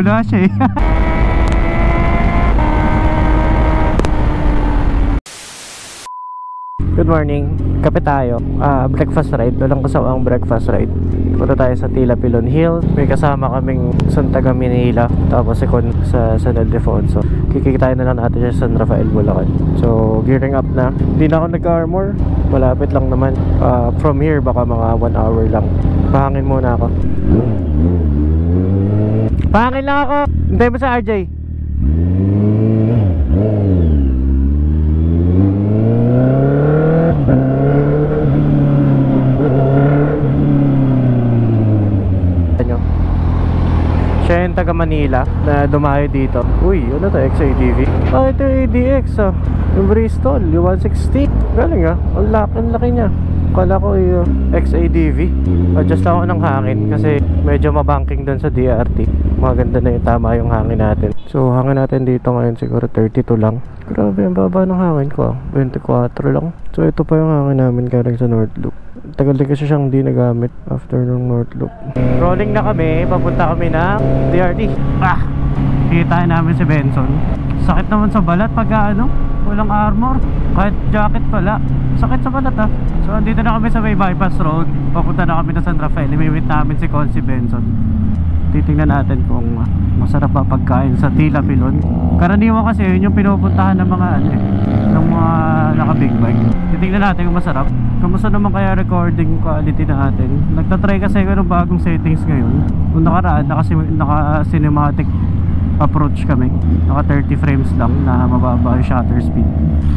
Lula siya eh. Good morning. Kape tayo. Breakfast ride. Walang kasawang breakfast ride. Punta tayo sa Tila Pilon Hills. May kasama kaming San Taga Manila. Tapos si Con sa San Ildefonso. Kikita na lang natin siya sa San Rafael, Bulacan. So, gearing up na. Hindi na ako nagka-armor. Malapit lang naman. From here, baka mga 1 hour lang. Pahangin muna ako. Pahangin lang ako. Hintay mo sa RJ. Siya yung taga Manila na dumayo dito. Uy, ano to? XADV? Ito yung ADX yung Bristol, yung 160. Galing ang laki niya. Kala ko yung XADV. Adjust ako ng hangin kasi medyo mabanking dun sa DRT. Maganda na yung tama yung hangin natin. So hangin natin dito ngayon siguro 32 lang. Grabe, ang baba ng hangin ko 24 lang. So ito pa yung hangin namin galing sa North Loop. Tagal din kasi siyang di nagamit after ng North Loop. Rolling na kami, papunta kami ng DRT. Kita namin si Benson. Sakit naman sa balat pag walang armor. Kahit jacket pala, sakit sa balat So andito na kami sa may bypass road. Papunta na kami na San Rafael. Imimit namin si Consi Benson. Titingnan natin kung masarap ba pagkain sa Tila Pilon. Karaniwan kasi yun yung pinupuntahan ng mga ng mga naka big bike. Titingnan natin kung masarap. Kamusta naman kaya recording quality natin. Nagtatry kasi ng bagong settings ngayon. Kung nakaraan naka cinematic approach kami, naka 30 frames lang na mababa yung shutter speed,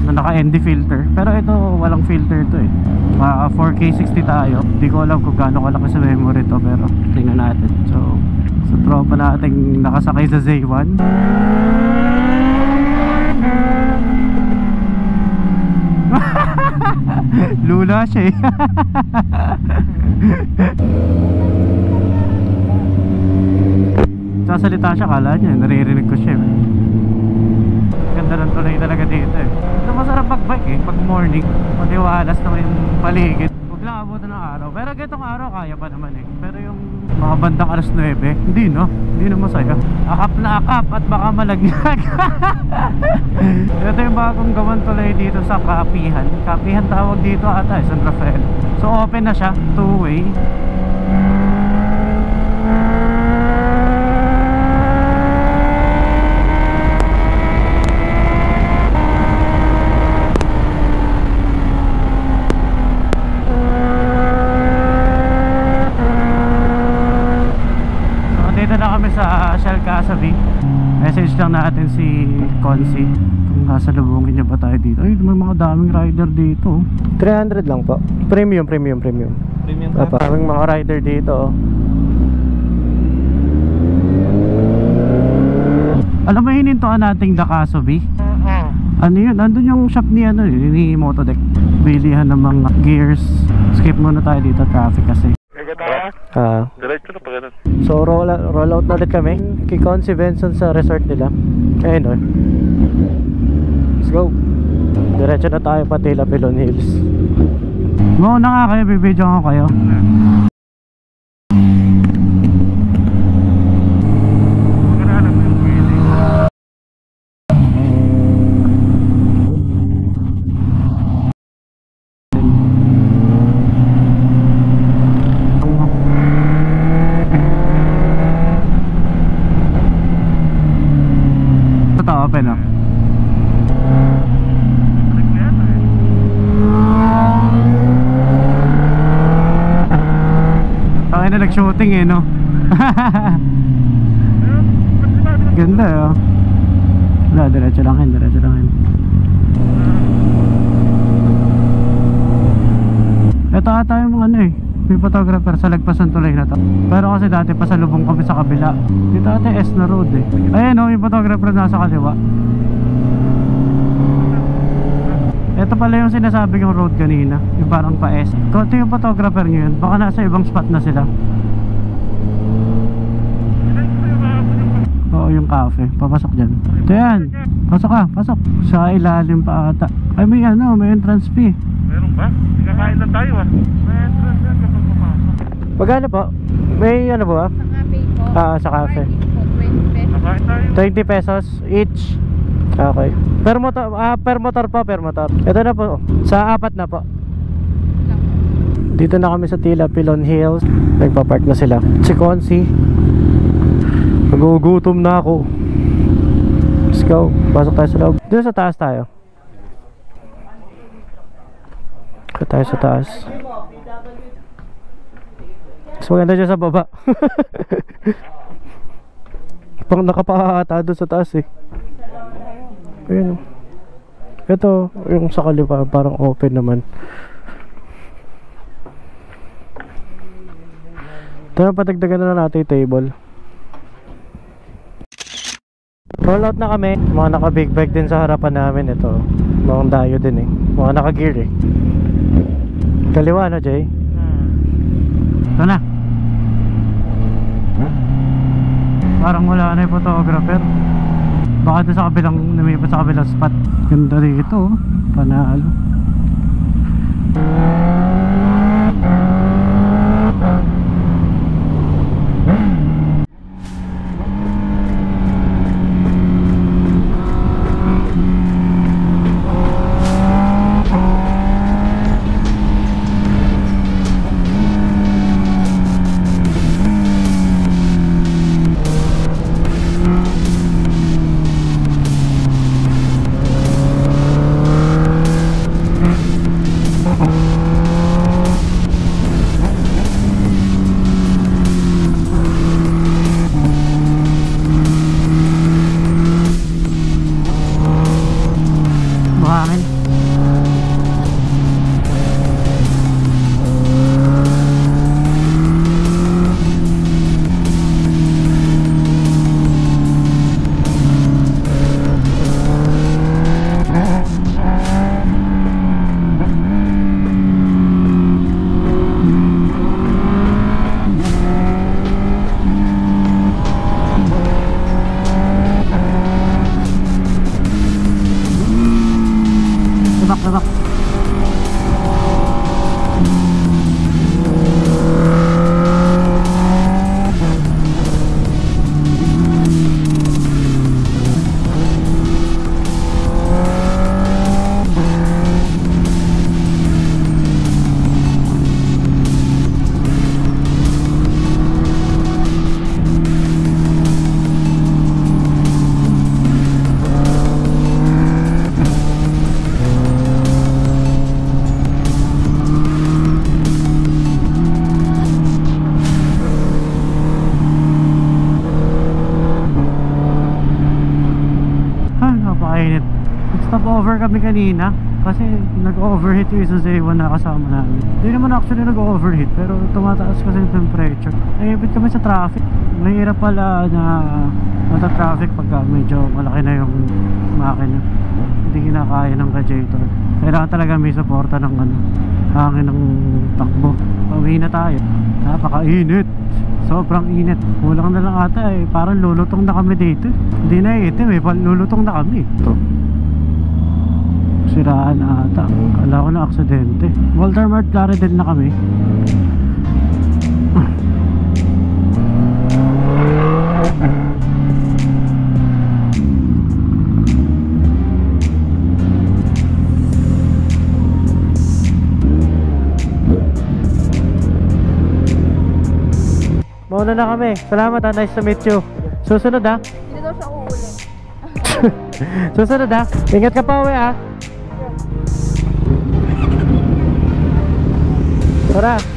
na naka ND filter. Pero ito walang filter to 4K 60 tayo. Hindi ko alam kung gaano kalaki sa memory to, pero tingnan natin. So sa tropa nating nakasakay sa Z1. Lula siya sasalita siya, kala niya naririnig ko siya Ganda ng tulay talaga dito Ito masarap magbike pag morning. Matiwalas naman yung paligid. Huwag lang abutan ng araw. Pero ganitong araw kaya pa naman Pero yung mga bandang alas 9, hindi na masaya. Akap na akap at baka malaglag. Ito yung bagong gawan tulay dito sa Kapihan. Kapihan tawag dito ata San Rafael. So open na siya, 2-way. Sa Shell Casavi. Message lang natin si Consi kung kasalubungin niya ba tayo dito. Ay, may mga daming rider dito 300 lang po. Premium daming mga rider dito Alam mo, hinintuan nating The Casavi. Ano yun? Andun yung shop ni ni Motodeck. Bilihan ng mga gears. Skip muna tayo dito, traffic kasi. Diretso na pa ganun. So roll out na ulit kami kay Consi Benson sa resort nila. Ayun Let's go. Diretso na tayo pa Tila Pilon Hills. Muna nga kayo, bibidyo ko kayo. Open Tayo na nag-shooting no. Ganda Wala, diretso lang Ito ata yung mga may photographer sa lagpasan tulay na to. Pero kasi dati pasalubong kami sa kabila. Dito ata S na road Ayan yung photographer nasa kaliwa. Ito pala yung sinasabi yung road kanina, yung parang pa S. Konti yung photographer ngayon, baka nasa ibang spot na sila. Oo, yung cafe, papasok dyan. Ito yan, pasok ka, pasok. Sa ilalim pa ata. Ay may may entrance fee. Meron ba? Kakain lang tayo May entrance yan kapag papasok. Magkano po? May po Sa cafe po. Sa cafe. Parking po, 20 pesos. Kain tayo. 20 pesos each. Okay. Per motor, per motor po, per motor. Ito na po, sa apat na po. Dito na kami sa Tila Pilon Hills. Nagpa-park na sila. Si Consi. Nagugutom na ako. Let's go. Pasok tayo sa loob. Dito sa taas tayo. Dito tayo sa taas. Mas maganda dyan sa baba. Pang nakapahata doon sa taas eh. Ayun. Ito, yung sa kaliwa parang open naman. Ito na, patagdagan na natin yung table. Roll out na kami. Mga naka big bike din sa harapan namin. Ito, mga dayo din eh. Mga naka gear eh. Kaliwa na, Jay? Ito na. Parang wala na yung photographer. Baka doon sa kabilang, lumipat sa kabilang spot. Ganda rito, panalo. Buhangin. Tabak. Napakainit. Nag-stop over kami kanina kasi nag-overheat yung isa sa iwan na kasama namin. Hindi naman actually nag-overheat pero tumataas kasi yung temperature. Naipit kami sa traffic. Mahirap pala na nata-traffic pagka medyo malaki na yung makina. Hindi kinakaya ng radiator. Kailangan talaga may suporta ng hangin ng takbo. Pauwi na tayo. Napakainit. Sobrang init. Kulang na lang ata eh. Parang lulutong na kami dito. Hindi na itim eh. Lulutong na kami. Ito. Siraan ata. Kala ko na aksidente. Walter Mart Clarendon na kami. Mauna na kami. Salamat ha. Nice to meet you. Susunod ha. Hindi daw siya uulit. Susunod ha. Ingat ka pa uwi ha. Tara.